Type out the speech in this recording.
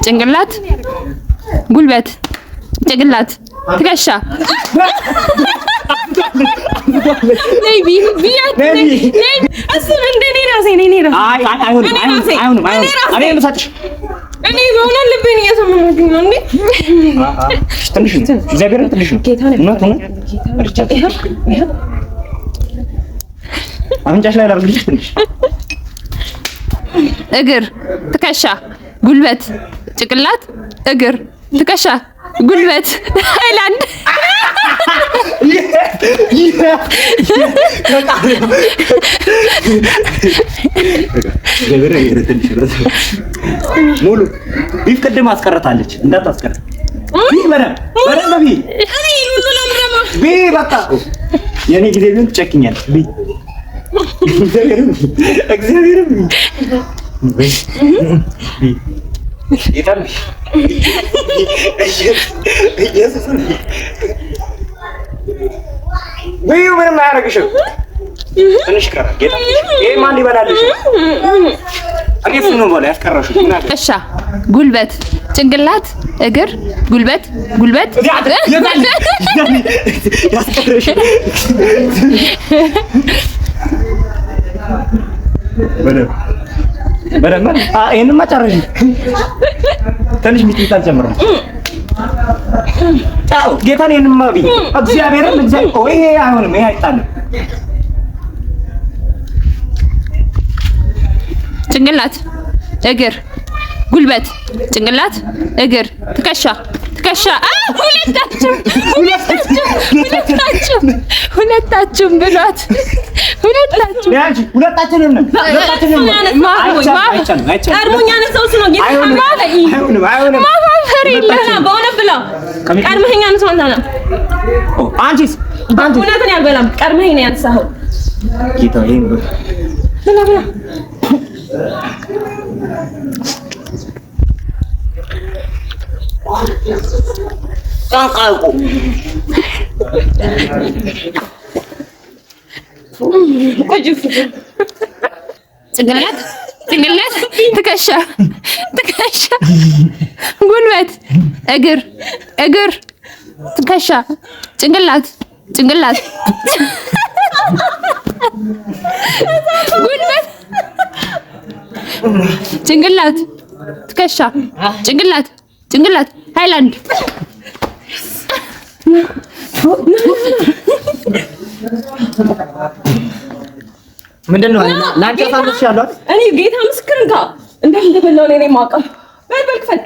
ጭንቅላት ጉልበት ጭንቅላት ትከሻ ነይ ቢያት ነይ አስብ እንደኔ ራሴ ነኝ ነኝ አይ አይሆንም እኔ ልሳጥሽ እኔ ሆነ ልብኝ እየሰማሁኝ ነው እንዴ ትንሽ እግዚአብሔር ትንሽ ነው አሁንጫሽ ላይ ላርግልሽ ትንሽ እግር ትከሻ ጉልበት ጭንቅላት እግር ትከሻ ጉልበት ሃይላንድ ሙሉ ቢፍ ቅድም አስቀርታለች እንዳታስቀር በረም ቢ በቃ የኔ ጊዜ ቢሆን ትጨክኛለች ቢ እግዚአብሔር ይታልሽ ኢየሱስ ወይ ምንም አያረግሽም ትንሽ ቀረ ጌታ ይሄ ማን ይበላልሽ አሪፍ ነው ማለት ያስቀረሽው እሺ ጉልበት ጭንቅላት እግር ጉልበት ያስቀረሽ በደም ይሄንማ ጨርሽ ትንሽ ሚጥሚጣ አልጨምርም አው ጌታን ይሄንማ ቢ እግዚአብሔርን ወይ ይሄ አይሆንም ይሄ አይጣልም ጭንቅላት እግር ጉልበት ጭንቅላት እግር ትከሻ ሁለታችሁም ብሏት ሁለታችንም ቀድሞኛ ነው ሰው ነው ቀድመኸኝ አንተ ነው አንቺስ እውነትን ያልበላም ቀድመኸኝ ነው ያንሳኸው ጌታ ይሄን ብላ ታቃቁ ጭንቅላት ትከሻ ጉልበት እግር ትከሻ ጭንቅላት ጉልበት ጭንቅላት ትከሻ ጭንቅላት ሃይላንድ ምንድነው ላንቺ አሳልፈሽ ያለው እኔ ጌታ ምስክር እንካ እንደበላው እኔ ማውቀው በል ክፈል